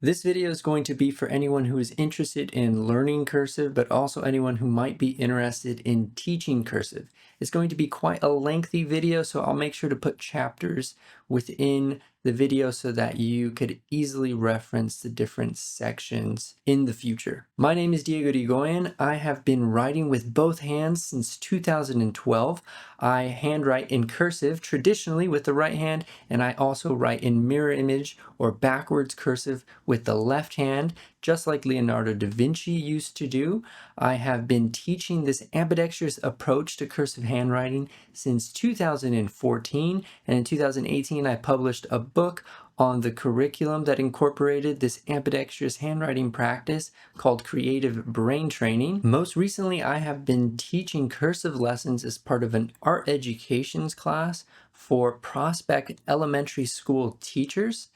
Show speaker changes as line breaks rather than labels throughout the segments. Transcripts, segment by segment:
This video is going to be for anyone who is interested in learning cursive, but also anyone who might be interested in teaching cursive. It's going to be quite a lengthy video, so I'll make sure to put chapters within the video so that you could easily reference the different sections in the future. My name is Dieyen. I have been writing with both hands since 2012. I handwrite in cursive traditionally with the right hand, and I also write in mirror image or backwards cursive with the left hand, just like Leonardo da Vinci used to do. I have been teaching this ambidextrous approach to cursive handwriting since 2014, and in 2018 I published a book on the curriculum that incorporated this ambidextrous handwriting practice called Creative Brain Training. Most recently, I have been teaching cursive lessons as part of an art educations class for prospect elementary school teachers.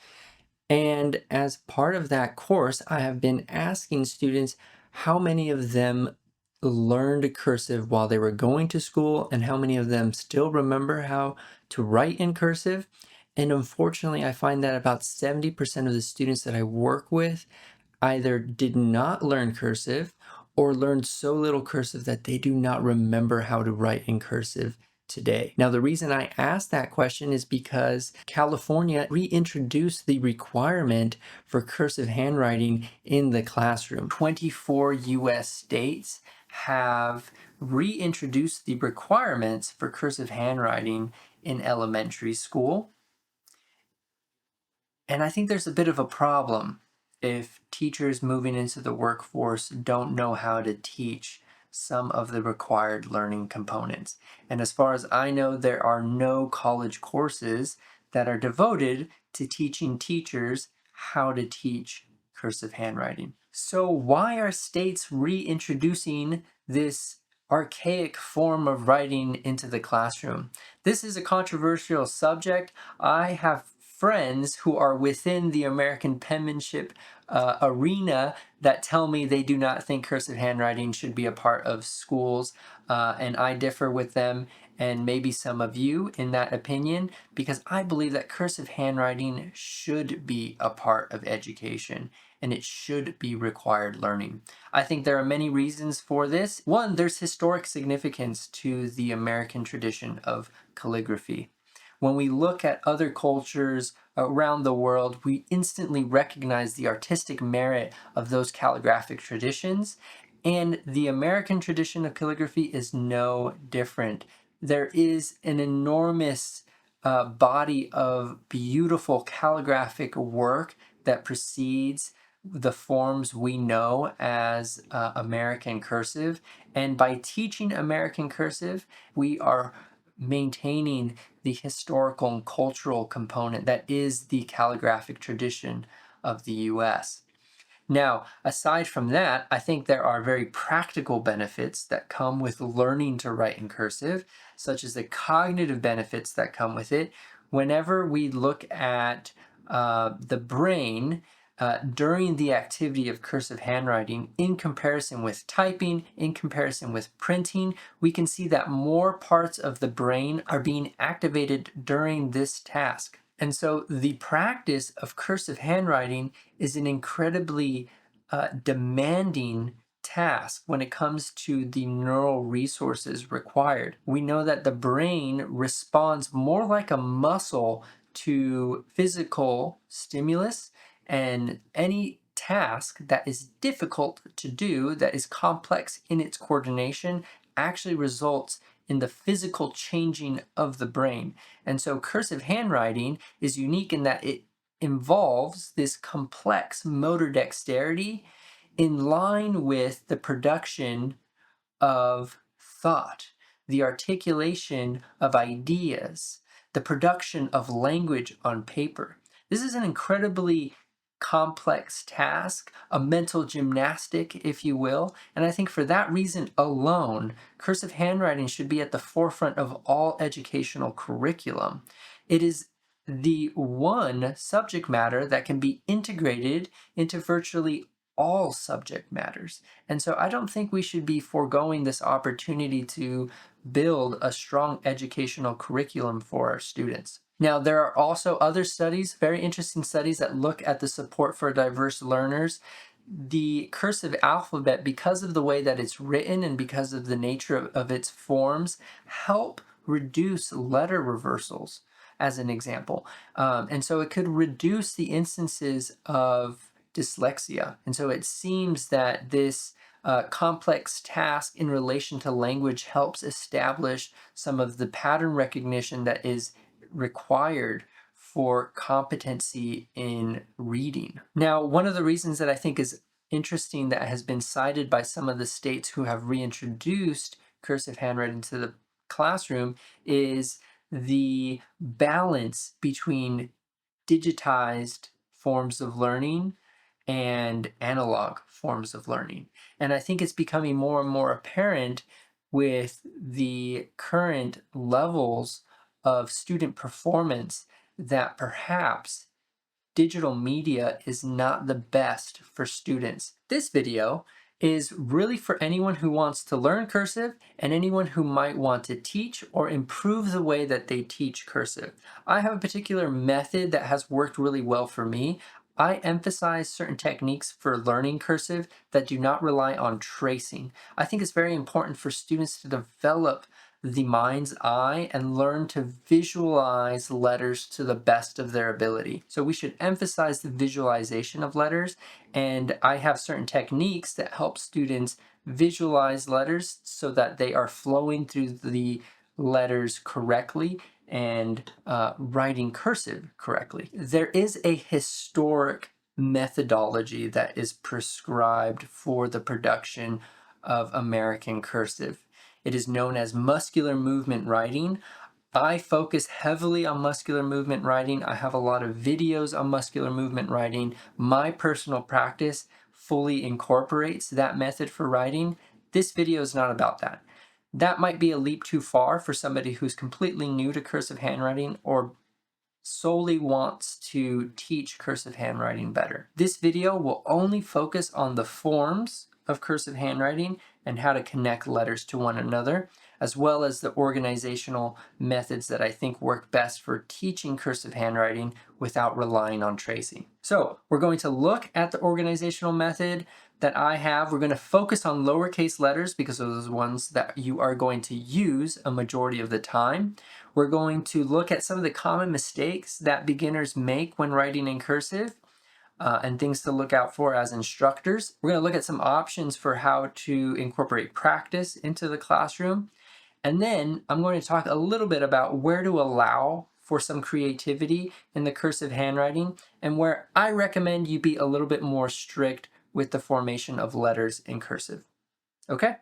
And as part of that course, I have been asking students how many of them learned cursive while they were going to school and how many of them still remember how to write in cursive. And unfortunately, I find that about 70% of the students that I work with either did not learn cursive or learned so little cursive that they do not remember how to write in cursive today. Now, the reason I asked that question is because California reintroduced the requirement for cursive handwriting in the classroom. 24 US states have reintroduced the requirements for cursive handwriting in elementary school. And I think there's a bit of a problem if teachers moving into the workforce don't know how to teach some of the required learning components. And as far as I know, there are no college courses that are devoted to teaching teachers how to teach cursive handwriting. So why are states reintroducing this archaic form of writing into the classroom? This is a controversial subject. I have friends who are within the American penmanship arena that tell me they do not think cursive handwriting should be a part of schools, and I differ with them and maybe some of you in that opinion, because I believe that cursive handwriting should be a part of education and it should be required learning. I think there are many reasons for this. One, there's historic significance to the American tradition of calligraphy. When we look at other cultures around the world, we instantly recognize the artistic merit of those calligraphic traditions, and the American tradition of calligraphy is no different. There is an enormous body of beautiful calligraphic work that precedes the forms we know as American cursive, and by teaching American cursive, we are maintaining the historical and cultural component that is the calligraphic tradition of the US. Now, aside from that, I think there are very practical benefits that come with learning to write in cursive, such as the cognitive benefits that come with it. Whenever we look at the brain, during the activity of cursive handwriting, in comparison with typing, in comparison with printing, we can see that more parts of the brain are being activated during this task. And so the practice of cursive handwriting is an incredibly demanding task when it comes to the neural resources required. We know that the brain responds more like a muscle to physical stimulus, and any task that is difficult to do, that is complex in its coordination, actually results in the physical changing of the brain. And so cursive handwriting is unique in that it involves this complex motor dexterity in line with the production of thought, the articulation of ideas, the production of language on paper. This is an incredibly complex task, a mental gymnastic, if you will, and I think for that reason alone, cursive handwriting should be at the forefront of all educational curriculum. It is the one subject matter that can be integrated into virtually all subject matters. And so I don't think we should be foregoing this opportunity to build a strong educational curriculum for our students. Now, there are also other studies, very interesting studies, that look at the support for diverse learners. The cursive alphabet, because of the way that it's written and because of the nature of its forms, help reduce letter reversals, as an example. And so it could reduce the instances of dyslexia. And so it seems that this complex task in relation to language helps establish some of the pattern recognition that is required for competency in reading. Now, one of the reasons that I think is interesting that has been cited by some of the states who have reintroduced cursive handwriting to the classroom is the balance between digitized forms of learning and analog forms of learning. And I think it's becoming more and more apparent with the current levels of student performance that perhaps digital media is not the best for students. This video is really for anyone who wants to learn cursive and anyone who might want to teach or improve the way that they teach cursive. I have a particular method that has worked really well for me. I emphasize certain techniques for learning cursive that do not rely on tracing. I think it's very important for students to develop the mind's eye and learn to visualize letters to the best of their ability. So we should emphasize the visualization of letters, and I have certain techniques that help students visualize letters so that they are flowing through the letters correctly and writing cursive correctly. There is a historic methodology that is prescribed for the production of American cursive. It is known as muscular movement writing. I focus heavily on muscular movement writing. I have a lot of videos on muscular movement writing. My personal practice fully incorporates that method for writing. This video is not about that. That might be a leap too far for somebody who's completely new to cursive handwriting or solely wants to teach cursive handwriting better. This video will only focus on the forms of cursive handwriting and how to connect letters to one another, as well as the organizational methods that I think work best for teaching cursive handwriting without relying on tracing. So we're going to look at the organizational method that I have. We're going to focus on lowercase letters because those are the ones that you are going to use a majority of the time. We're going to look at some of the common mistakes that beginners make when writing in cursive and things to look out for as instructors. We're going to look at some options for how to incorporate practice into the classroom. And then I'm going to talk a little bit about where to allow for some creativity in the cursive handwriting and where I recommend you be a little bit more strict with the formation of letters in cursive. Okay?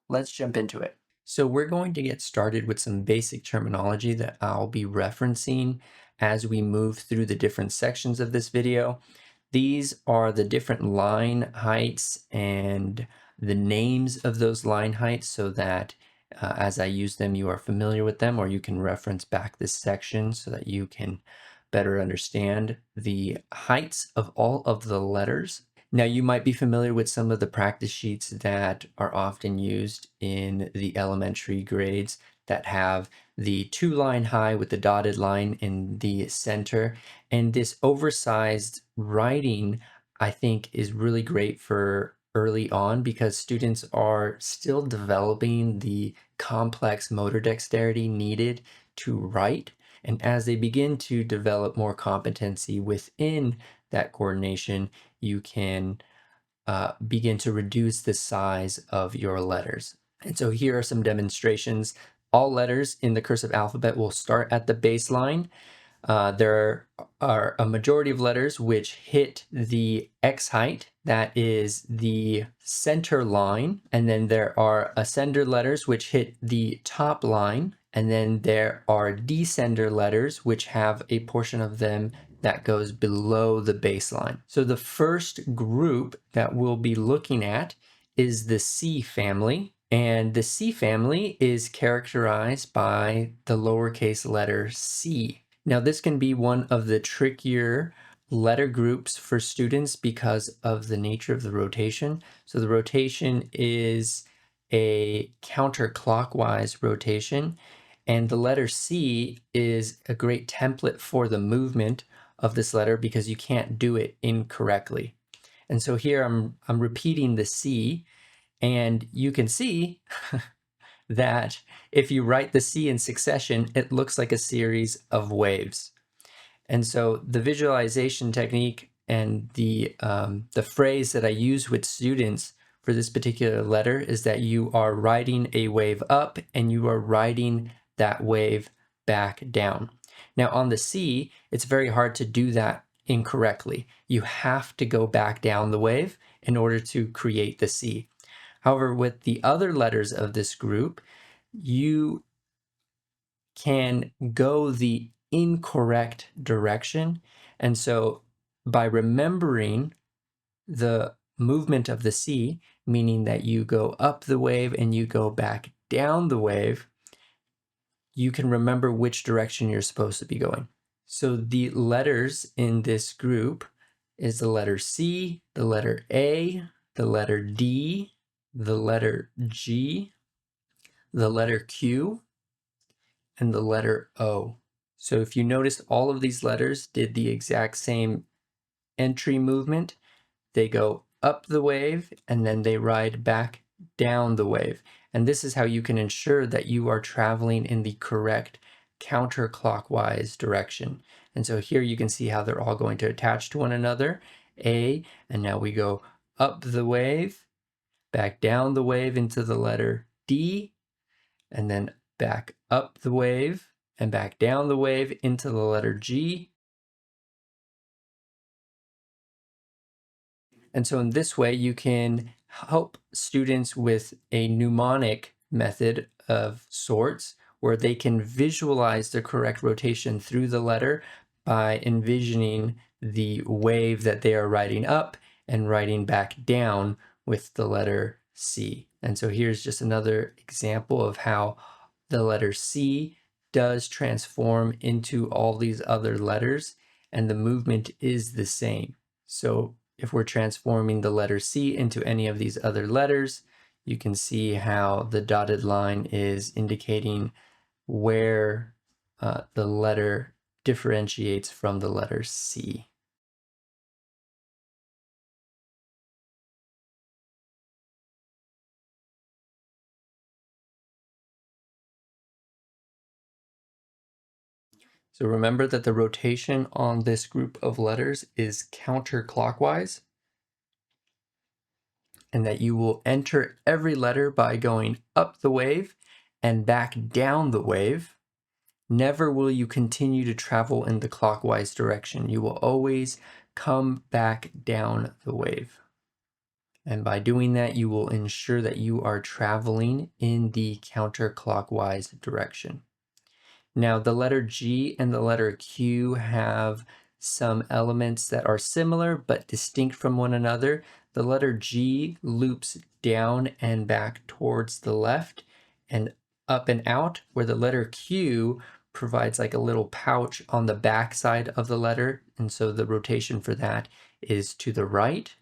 Let's jump into it. So we're going to get started with some basic terminology that I'll be referencing as we move through the different sections of this video. These are the different line heights and the names of those line heights so that as I use them, you are familiar with them, or you can reference back this section so that you can better understand the heights of all of the letters. Now, you might be familiar with some of the practice sheets that are often used in the elementary grades that have the 2-line high with the dotted line in the center. And this oversized writing, I think, is really great for early on because students are still developing the complex motor dexterity needed to write. And as they begin to develop more competency within that coordination, you can begin to reduce the size of your letters. And so here are some demonstrations. All letters in the cursive alphabet will start at the baseline. There are a majority of letters which hit the X height, that is the center line, and then there are ascender letters which hit the top line, and then there are descender letters which have a portion of them that goes below the baseline. So the first group that we'll be looking at is the C family. And the C family is characterized by the lowercase letter c. Now, this can be one of the trickier letter groups for students because of the nature of the rotation. So the rotation is a counterclockwise rotation, And the letter C is a great template for the movement of this letter because you can't do it incorrectly. And so here I'm repeating the C, and you can see that if you write the C in succession, it looks like a series of waves. And so the visualization technique and the phrase that I use with students for this particular letter is that you are writing a wave up and you are writing that wave back down. Now on the C, it's very hard to do that incorrectly. You have to go back down the wave in order to create the C. However, with the other letters of this group, you can go the incorrect direction. And so by remembering the movement of the C, meaning that you go up the wave and you go back down the wave, you can remember which direction you're supposed to be going. So the letters in this group is the letter C, the letter A, the letter D, the letter G, the letter Q, and the letter O. So if you notice, all of these letters did the exact same entry movement. They go up the wave and then they ride back down the wave. And this is how you can ensure that you are traveling in the correct counterclockwise direction. And so here you can see how they're all going to attach to one another. A, and now we go up the wave, back down the wave into the letter D, and then back up the wave and back down the wave into the letter G. And so in this way, you can help students with a mnemonic method of sorts where they can visualize the correct rotation through the letter by envisioning the wave that they are writing up and writing back down with the letter C. And so here's just another example of how the letter C does transform into all these other letters, and the movement is the same. So if we're transforming the letter C into any of these other letters, you can see how the dotted line is indicating where the letter differentiates from the letter C. So remember that the rotation on this group of letters is counterclockwise, and that you will enter every letter by going up the wave and back down the wave. Never will you continue to travel in the clockwise direction. You will always come back down the wave. And by doing that, you will ensure that you are traveling in the counterclockwise direction. Now, the letter G and the letter Q have some elements that are similar but distinct from one another. The letter G loops down and back towards the left and up and out, where the letter Q provides like a little pouch on the back side of the letter, and so the rotation for that is to the right.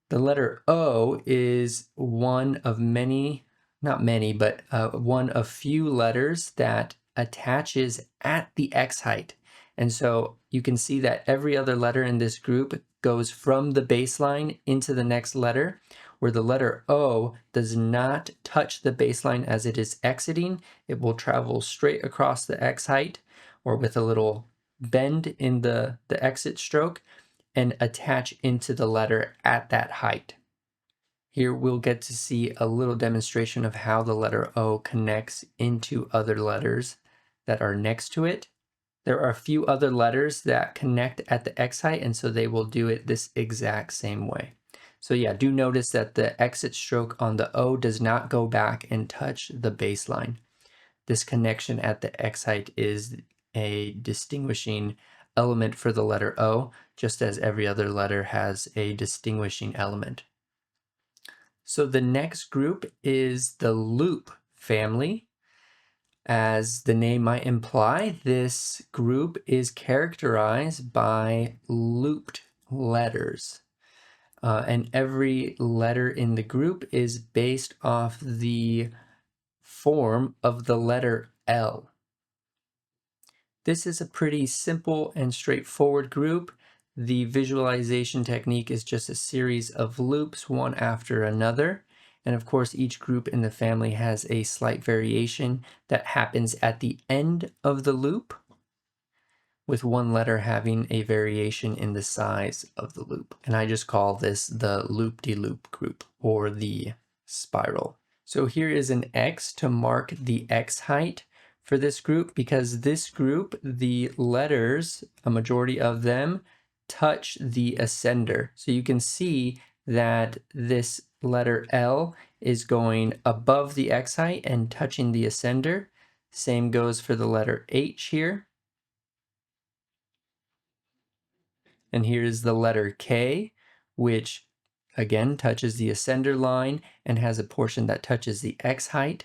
The letter O is one of many, not many, but one of few letters that attaches at the X height. And so you can see that every other letter in this group goes from the baseline into the next letter, where the letter O does not touch the baseline as it is exiting. It will travel straight across the X height, or with a little bend in the exit stroke, and attach into the letter at that height. Here we'll get to see a little demonstration of how the letter O connects into other letters that are next to it. There are a few other letters that connect at the X height, and so they will do it this exact same way. So yeah, do notice that the exit stroke on the O does not go back and touch the baseline. This connection at the X height is a distinguishing element for the letter O, just as every other letter has a distinguishing element. So the next group is the loop family. As the name might imply, this group is characterized by looped letters. And every letter in the group is based off the form of the letter L. This is a pretty simple and straightforward group. The visualization technique is just a series of loops, one after another. And of course, each group in the family has a slight variation that happens at the end of the loop, with one letter having a variation in the size of the loop. And I just call this the loop-de-loop group, or the spiral. So here is an X to mark the X height for this group, because this group, the letters, a majority of them, touch the ascender. So you can see that this letter L is going above the X height and touching the ascender. Same goes for the letter H here. And here's the letter K, which again touches the ascender line and has a portion that touches the X height.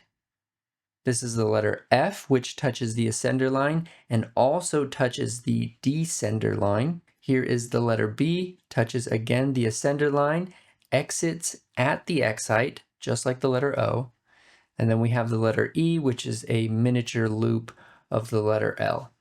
This is the letter F, which touches the ascender line and also touches the descender line. Here is the letter B, touches again the ascender line, exits at the X height, just like the letter O. And then we have the letter E, which is a miniature loop of the letter L.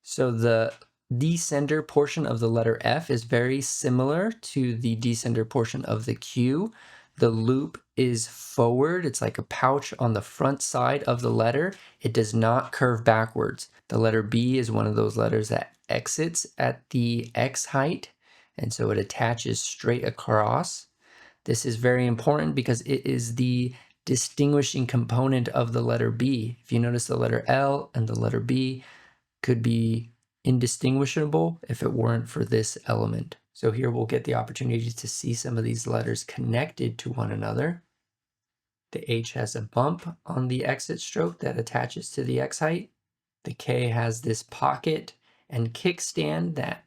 So the descender portion of the letter F is very similar to the descender portion of the Q. The loop is forward. It's like a pouch on the front side of the letter. It does not curve backwards. The letter B is one of those letters that exits at the X height, and so it attaches straight across. This is very important because it is the distinguishing component of the letter B. If you notice, the letter L and the letter B could be indistinguishable if it weren't for this element. So here we'll get the opportunity to see some of these letters connected to one another. The H has a bump on the exit stroke that attaches to the X height. The K has this pocket and kickstand that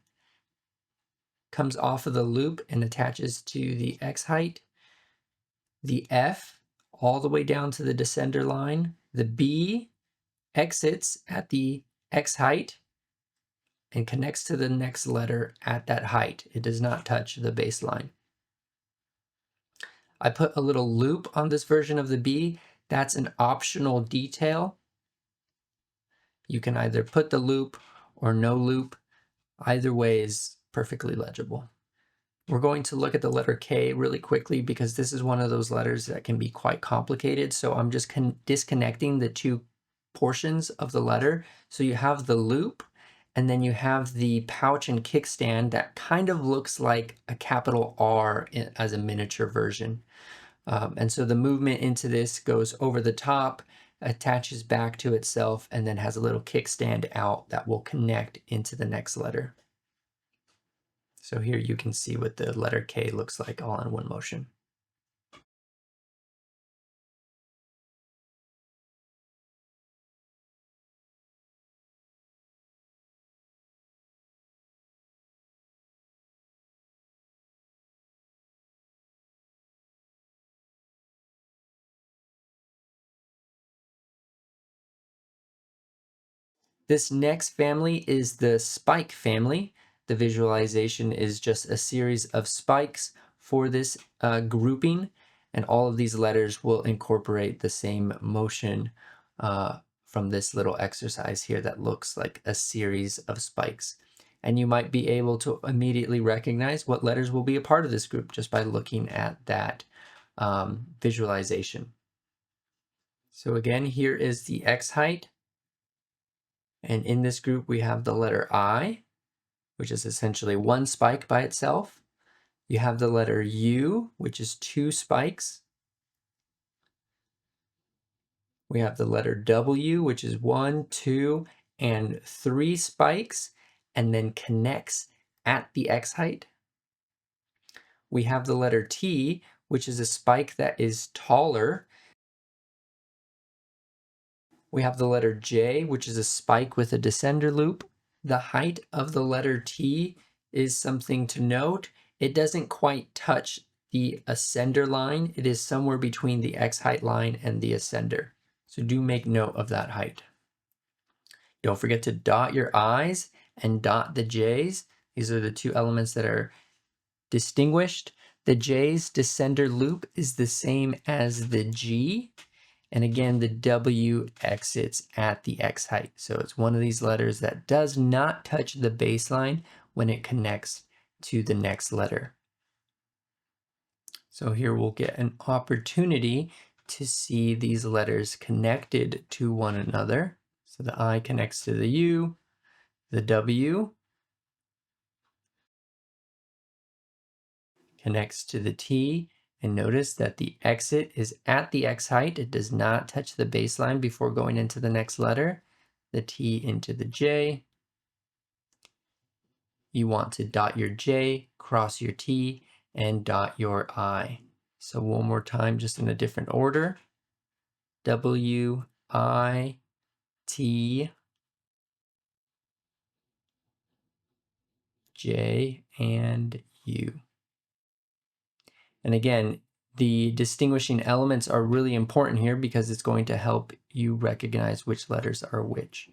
comes off of the loop and attaches to the X height. The F all the way down to the descender line. The B exits at the X height and connects to the next letter at that height. It does not touch the baseline. I put a little loop on this version of the B. That's an optional detail. You can either put the loop or no loop. Either way is perfectly legible. We're going to look at the letter K really quickly because this is one of those letters that can be quite complicated. So I'm just disconnecting the two portions of the letter. So you have the loop, and then you have the pouch and kickstand that kind of looks like a capital R as a miniature version. And so the movement into this goes over the top, attaches back to itself, and then has a little kickstand out that will connect into the next letter. So here you can see what the letter K looks like all in one motion. This next family is the spike family. The visualization is just a series of spikes for this grouping, and all of these letters will incorporate the same motion from this little exercise here that looks like a series of spikes. And you might be able to immediately recognize what letters will be a part of this group just by looking at that visualization. So again, here is the X height. And in this group, we have the letter I, which is essentially one spike by itself. You have the letter U, which is two spikes. We have the letter W, which is 1, 2, and 3 spikes, and then connects at the X height. We have the letter T, which is a spike that is taller. We have the letter J, which is a spike with a descender loop. The height of the letter T is something to note. It doesn't quite touch the ascender line. It is somewhere between the X height line and the ascender. So do make note of that height. Don't forget to dot your I's and dot the J's. These are the two elements that are distinguished. The J's descender loop is the same as the G, And again, the W exits at the X height. So it's one of these letters that does not touch the baseline when it connects to the next letter. So here we'll get an opportunity to see these letters connected to one another. So the I connects to the U, the W connects to the T, and notice that the exit is at the X height. It does not touch the baseline before going into the next letter. The T into the J. You want to dot your J, cross your T, and dot your I. So one more time, just in a different order. W, I, T, J, and U. And again, the distinguishing elements are really important here because it's going to help you recognize which letters are which.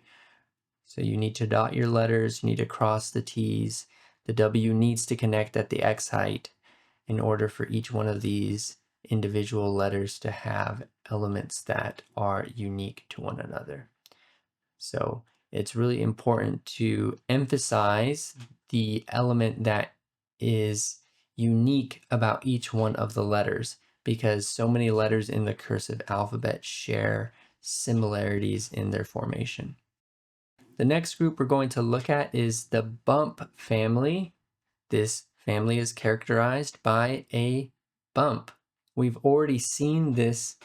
So you need to dot your letters, you need to cross the T's. The W needs to connect at the X height in order for each one of these individual letters to have elements that are unique to one another. So it's really important to emphasize the element that is unique about each one of the letters, because so many letters in the cursive alphabet share similarities in their formation. The next group we're going to look at is the bump family. This family is characterized by a bump. We've already seen this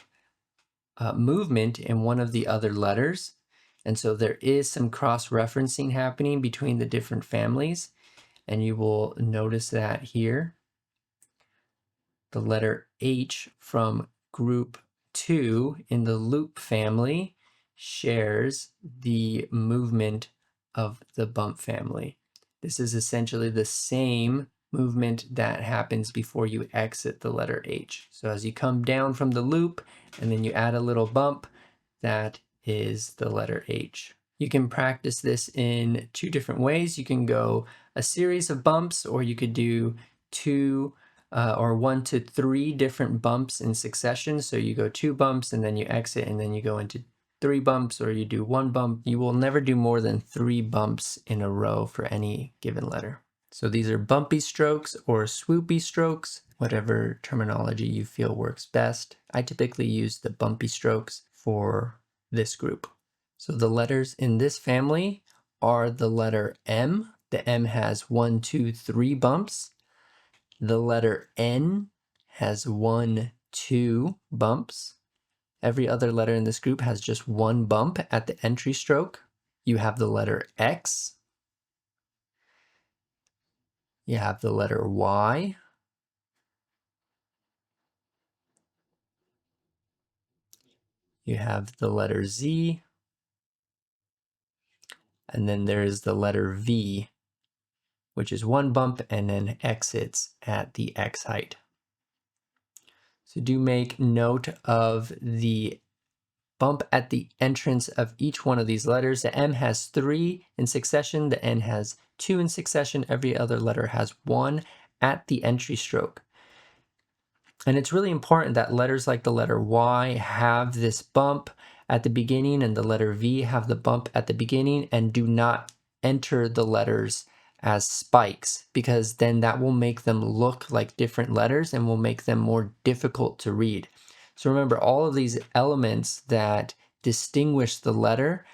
movement in one of the other letters, and so there is some cross-referencing happening between the different families, and you will notice that here. The letter H from group 2 in the loop family shares the movement of the bump family. This is essentially the same movement that happens before you exit the letter H. So as you come down from the loop and then you add a little bump, that is the letter H. You can practice this in two different ways. You can go a series of bumps, or you could do two or 1 to 3 different bumps in succession. So you go 2 bumps and then you exit and then you go into 3 bumps, or you do 1 bump. You will never do more than 3 bumps in a row for any given letter. So these are bumpy strokes or swoopy strokes, whatever terminology you feel works best. I typically use the bumpy strokes for this group. So the letters in this family are the letter M. The M has 1, 2, 3 bumps. The letter N has 1, 2 bumps. Every other letter in this group has just 1 bump at the entry stroke. You have the letter X. You have the letter Y. You have the letter Z. And then there is the letter V, which is 1 bump and then exits at the X height. So do make note of the bump at the entrance of each one of these letters. The M has 3 in succession. The N has 2 in succession. Every other letter has 1 at the entry stroke. And it's really important that letters like the letter Y have this bump at the beginning, and the letter V have the bump at the beginning, and do not enter the letters as spikes, because then that will make them look like different letters and will make them more difficult to read. So remember, all of these elements that distinguish the letter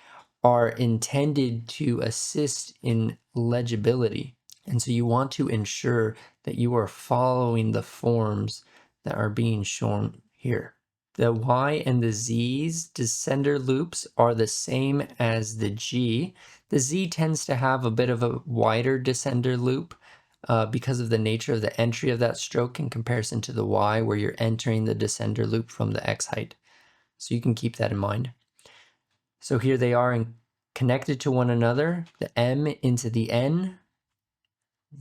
are intended to assist in legibility. And so you want to ensure that you are following the forms that are being shown here. The Y and the Z's descender loops are the same as the G. The Z tends to have a bit of a wider descender loop because of the nature of the entry of that stroke in comparison to the Y, where you're entering the descender loop from the X height. So you can keep that in mind. So here they are connected to one another, the M into the N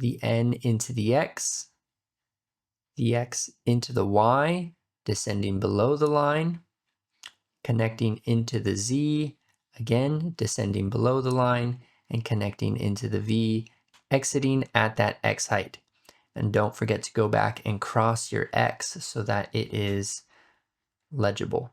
into the X into the Y, descending below the line, connecting into the Z, again, descending below the line, and connecting into the V, exiting at that X height. And don't forget to go back and cross your X so that it is legible.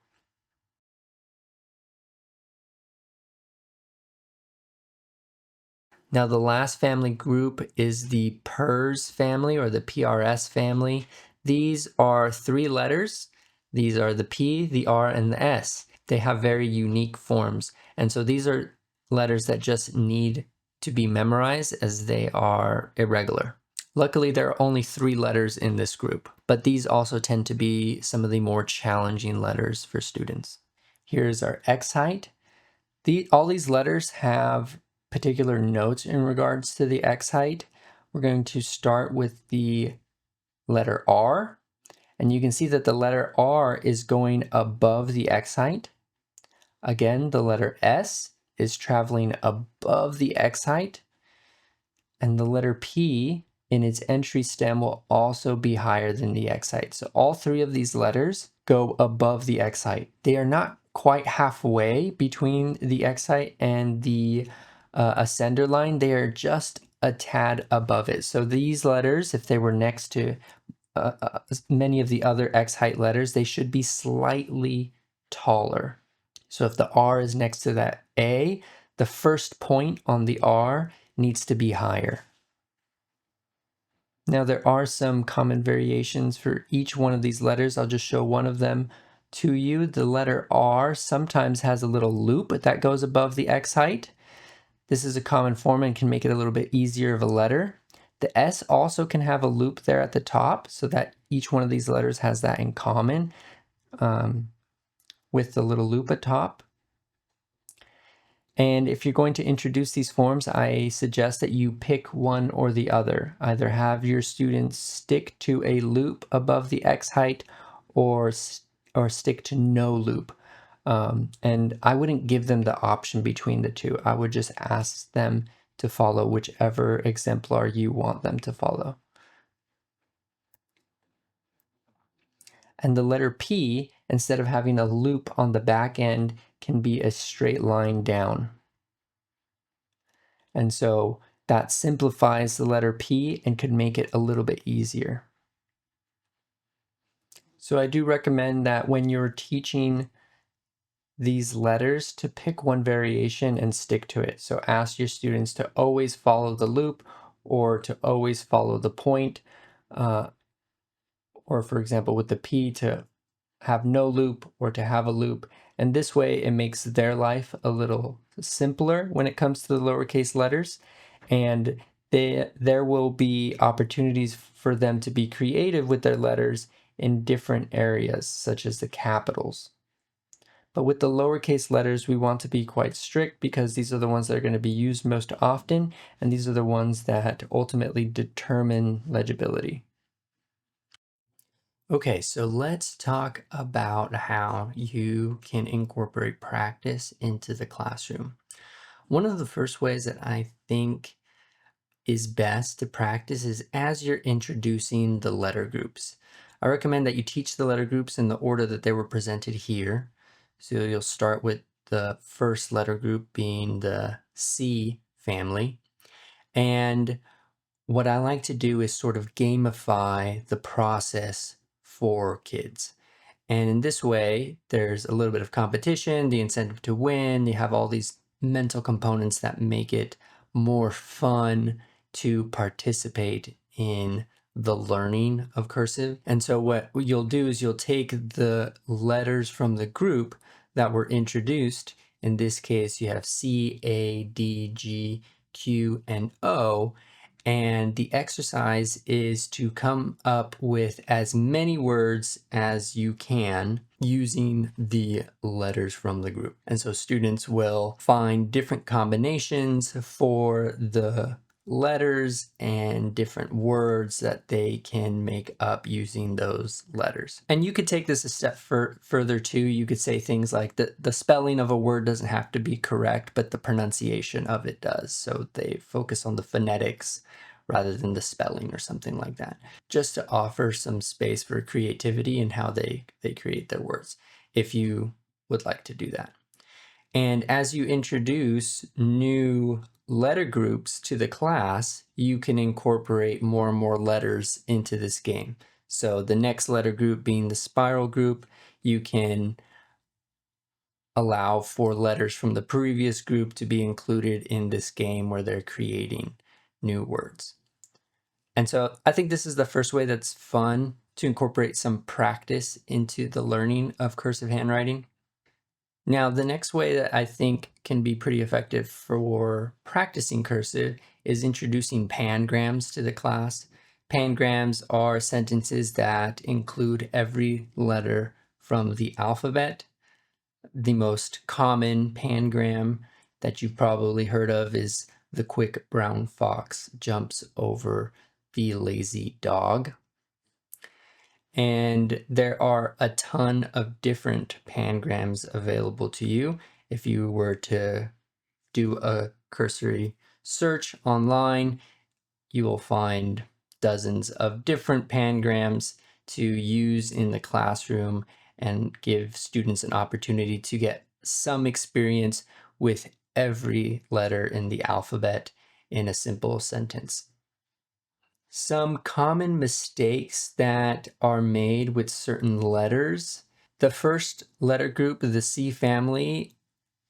Now the last family group is the PERS family or the PRS family. These are 3 letters. These are the P, the R, and the S. They have very unique forms. And so these are letters that just need to be memorized as they are irregular. Luckily, there are only 3 letters in this group, but these also tend to be some of the more challenging letters for students. Here's our X height. All these letters have particular notes in regards to the X height. We're going to start with the letter R, and you can see that the letter R is going above the X height. Again, the letter S is traveling above the X height, and the letter P in its entry stem will also be higher than the X height. So all 3 of these letters go above the X height. They are not quite halfway between the X height and the ascender line. They are just a tad above it. So these letters, if they were next to many of the other X height letters, they should be slightly taller. So if the R is next to that A, the first point on the R needs to be higher. Now there are some common variations for each one of these letters. I'll just show one of them to you. The letter R sometimes has a little loop that goes above the X height. This is a common form and can make it a little bit easier of a letter. The S also can have a loop there at the top, so that each one of these letters has that in common with the little loop at top. And if you're going to introduce these forms, I suggest that you pick one or the other. Either have your students stick to a loop above the X height or stick to no loop. And I wouldn't give them the option between the two. I would just ask them to follow whichever exemplar you want them to follow. And the letter P, instead of having a loop on the back end, can be a straight line down. And so that simplifies the letter P and could make it a little bit easier. So I do recommend that when you're teaching these letters to pick one variation and stick to it. So ask your students to always follow the loop or to always follow the point. Or for example, with the P to have no loop or to have a loop. And this way it makes their life a little simpler when it comes to the lowercase letters. And there will be opportunities for them to be creative with their letters in different areas, such as the capitals. But with the lowercase letters, we want to be quite strict because these are the ones that are going to be used most often, and these are the ones that ultimately determine legibility. Okay, so let's talk about how you can incorporate practice into the classroom. One of the first ways that I think is best to practice is as you're introducing the letter groups. I recommend that you teach the letter groups in the order that they were presented here. So you'll start with the first letter group being the C family. And what I like to do is sort of gamify the process for kids. And in this way, there's a little bit of competition, the incentive to win. You have all these mental components that make it more fun to participate in the learning of cursive. And so what you'll do is you'll take the letters from the group that were introduced. In this case, you have C, A, D, G, Q, and O. And the exercise is to come up with as many words as you can using the letters from the group. And so students will find different combinations for the letters and different words that they can make up using those letters. And you could take this a step further too. You could say things like the spelling of a word doesn't have to be correct, but the pronunciation of it does. So they focus on the phonetics rather than the spelling or something like that, just to offer some space for creativity in how they create their words, if you would like to do that. And as you introduce new letter groups to the class, you can incorporate more and more letters into this game. So the next letter group being the spiral group, you can allow for letters from the previous group to be included in this game where they're creating new words. And so I think this is the first way that's fun to incorporate some practice into the learning of cursive handwriting. Now, the next way that I think can be pretty effective for practicing cursive is introducing pangrams to the class. Pangrams are sentences that include every letter from the alphabet. The most common pangram that you've probably heard of is "the quick brown fox jumps over the lazy dog." And there are a ton of different pangrams available to you. If you were to do a cursory search online, you will find dozens of different pangrams to use in the classroom and give students an opportunity to get some experience with every letter in the alphabet in a simple sentence. Some common mistakes that are made with certain letters. The first letter group, the C family,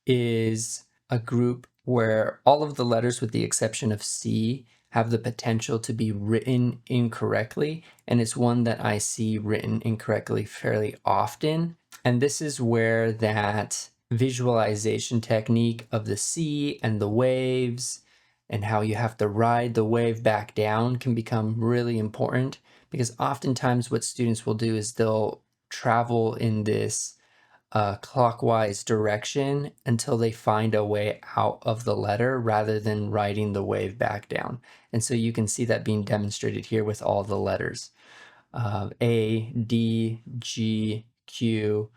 is a group where all of the letters, with the exception of C, have the potential to be written incorrectly, and it's one that I see written incorrectly fairly often. And this is where that visualization technique of the C and the waves and how you have to ride the wave back down can become really important, because oftentimes what students will do is they'll travel in this clockwise direction until they find a way out of the letter rather than riding the wave back down. And so you can see that being demonstrated here with all the letters. A, D, G, Q,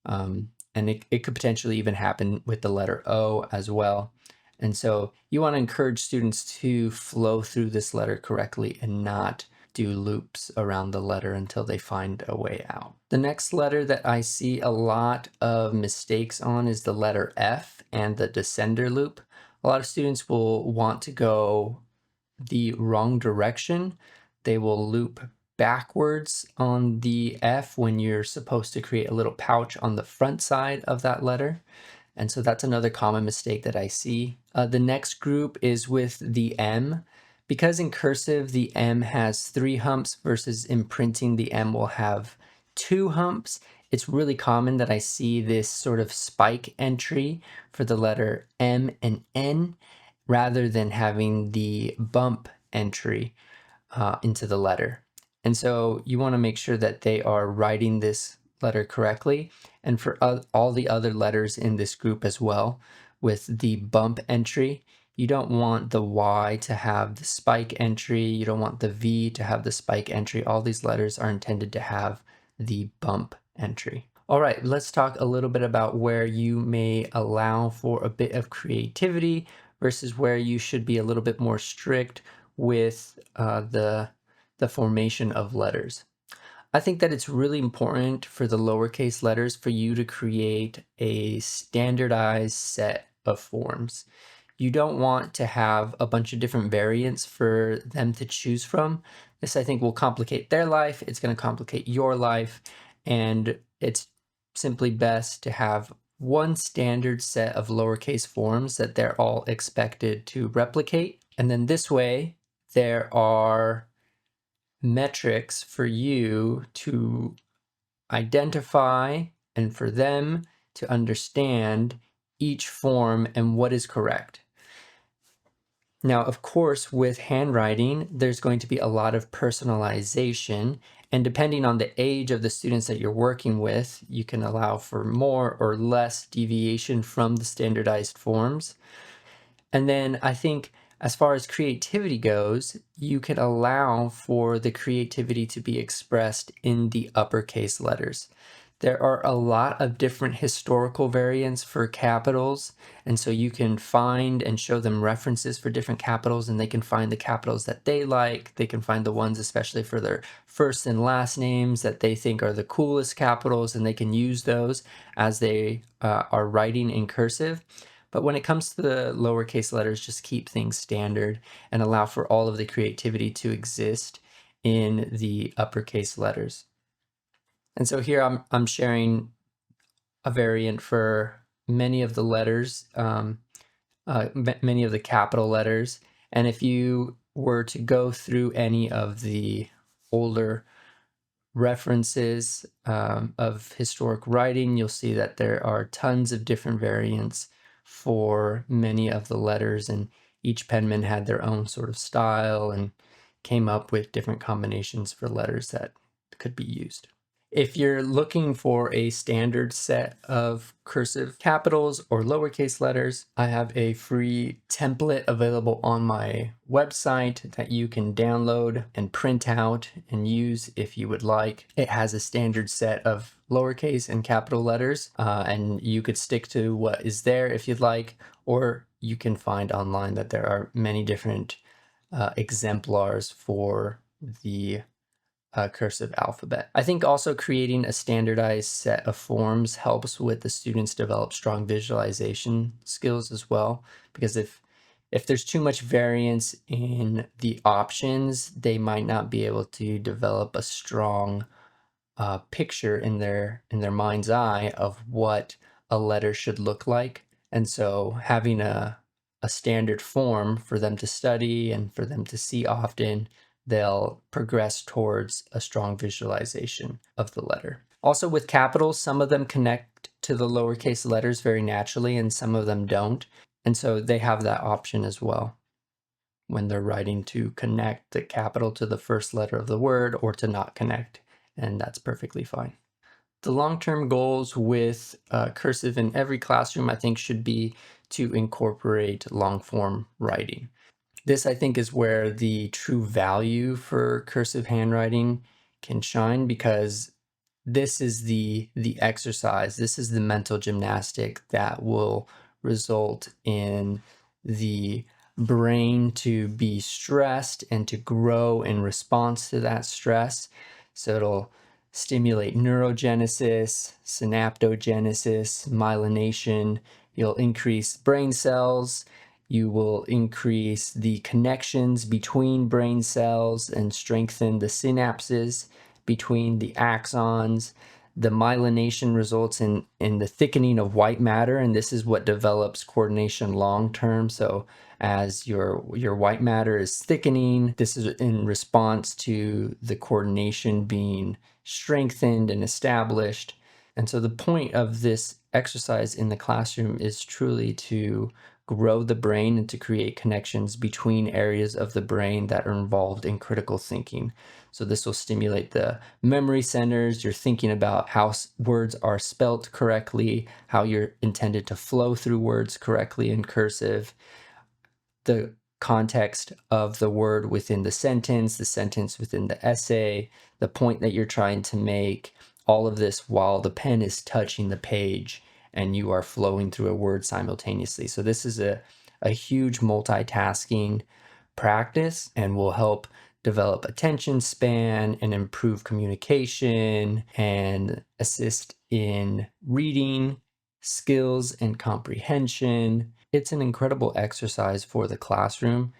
and it could potentially even happen with the letter O as well. And so you want to encourage students to flow through this letter correctly and not do loops around the letter until they find a way out. The next letter that I see a lot of mistakes on is the letter F and the descender loop. A lot of students will want to go the wrong direction. They will loop backwards on the F when you're supposed to create a little pouch on the front side of that letter. And so that's another common mistake that I see. The next group is with the M. Because in cursive, the M has 3 humps versus in printing, the M will have 2 humps. It's really common that I see this sort of spike entry for the letter M and N rather than having the bump entry into the letter. And so you want to make sure that they are writing this letter correctly. And for all the other letters in this group as well, with the bump entry, you don't want the Y to have the spike entry. You don't want the V to have the spike entry. All these letters are intended to have the bump entry. All right, let's talk a little bit about where you may allow for a bit of creativity versus where you should be a little bit more strict with the formation of letters. I think that it's really important for the lowercase letters for you to create a standardized set of forms. You don't want to have a bunch of different variants for them to choose from. This, I think, will complicate their life. It's going to complicate your life. And it's simply best to have one standard set of lowercase forms that they're all expected to replicate. And then this way, there are metrics for you to identify and for them to understand each form and what is correct. Now, of course, with handwriting, there's going to be a lot of personalization, and depending on the age of the students that you're working with, you can allow for more or less deviation from the standardized forms. And then I think as far as creativity goes, you can allow for the creativity to be expressed in the uppercase letters. There are a lot of different historical variants for capitals, and so you can find and show them references for different capitals, and they can find the capitals that they like. They can find the ones especially for their first and last names that they think are the coolest capitals, and they can use those as they are writing in cursive. But when it comes to the lowercase letters, just keep things standard and allow for all of the creativity to exist in the uppercase letters. And so here I'm sharing a variant for many of the letters, many of the capital letters. And if you were to go through any of the older references of historic writing, you'll see that there are tons of different variants for many of the letters, and each penman had their own sort of style and came up with different combinations for letters that could be used. If you're looking for a standard set of cursive capitals or lowercase letters, I have a free template available on my website that you can download and print out and use if you would like. It has a standard set of lowercase and capital letters, and you could stick to what is there if you'd like, or you can find online that there are many different exemplars for the cursive alphabet. I think also creating a standardized set of forms helps with the students develop strong visualization skills as well, because if there's too much variance in the options, they might not be able to develop a strong picture in their mind's eye of what a letter should look like. And so having a standard form for them to study and for them to see often, they'll progress towards a strong visualization of the letter. Also with capitals, some of them connect to the lowercase letters very naturally and some of them don't. And so they have that option as well when they're writing, to connect the capital to the first letter of the word or to not connect, and that's perfectly fine. The long-term goals with cursive in every classroom, I think, should be to incorporate long-form writing. This, I think, is where the true value for cursive handwriting can shine, because this is the exercise, this is the mental gymnastic that will result in the brain to be stressed and to grow in response to that stress. So it'll stimulate neurogenesis, synaptogenesis, myelination. You'll increase brain cells. You will increase the connections between brain cells and strengthen the synapses between the axons. The myelination results in the thickening of white matter, and this is what develops coordination long term. So as your white matter is thickening, this is in response to the coordination being strengthened and established. And so the point of this exercise in the classroom is truly to grow the brain and to create connections between areas of the brain that are involved in critical thinking. So this will stimulate the memory centers. You're thinking about how words are spelt correctly, how you're intended to flow through words correctly in cursive, the context of the word within the sentence within the essay, the point that you're trying to make, all of this while the pen is touching the page and you are flowing through a word simultaneously. So this is a huge multitasking practice and will help develop attention span and improve communication and assist in reading skills and comprehension. It's an incredible exercise for the classroom,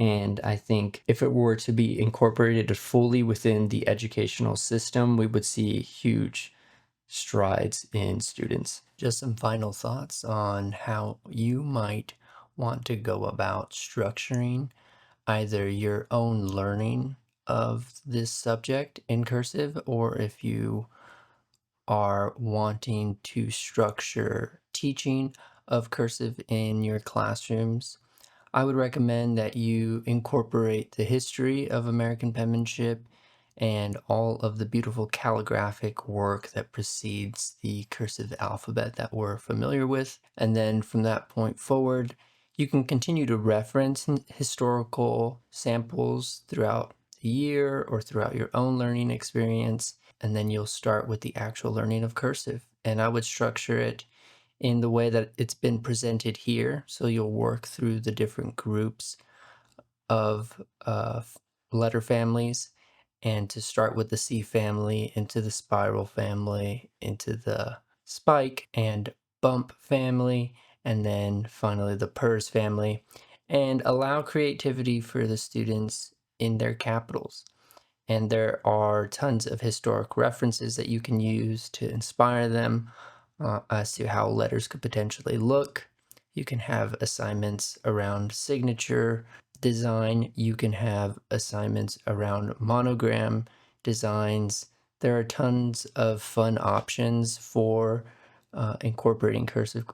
and I think if it were to be incorporated fully within the educational system, we would see huge strides in students. Just some final thoughts on how you might want to go about structuring either your own learning of this subject in cursive, or if you are wanting to structure teaching of cursive in your classrooms. I would recommend that you incorporate the history of American penmanship and all of the beautiful calligraphic work that precedes the cursive alphabet that we're familiar with. And then from that point forward, you can continue to reference historical samples throughout the year or throughout your own learning experience. And then you'll start with the actual learning of cursive. And I would structure it in the way that it's been presented here. So you'll work through the different groups of letter families, and to start with the C family, into the spiral family, into the spike and bump family, and then finally the purse family, and allow creativity for the students in their capitals. And there are tons of historic references that you can use to inspire them. as to how letters could potentially look. You can have assignments around signature design. You can have assignments around monogram designs. There are tons of fun options for incorporating cursive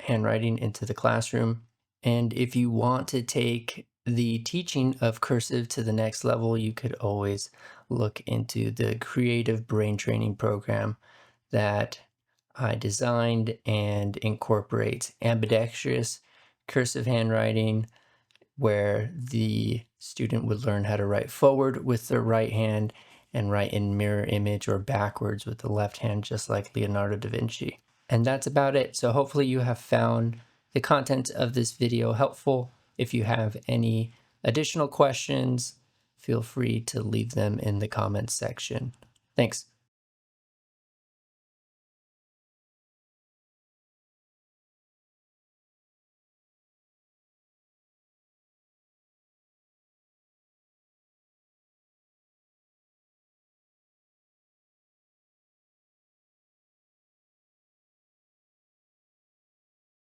handwriting into the classroom. And if you want to take the teaching of cursive to the next level, you could always look into the creative brain training program that I designed and incorporates ambidextrous cursive handwriting, where the student would learn how to write forward with their right hand and write in mirror image or backwards with the left hand, just like Leonardo da Vinci. And that's about it. So hopefully you have found the content of this video helpful. If you have any additional questions, feel free to leave them in the comments section. Thanks.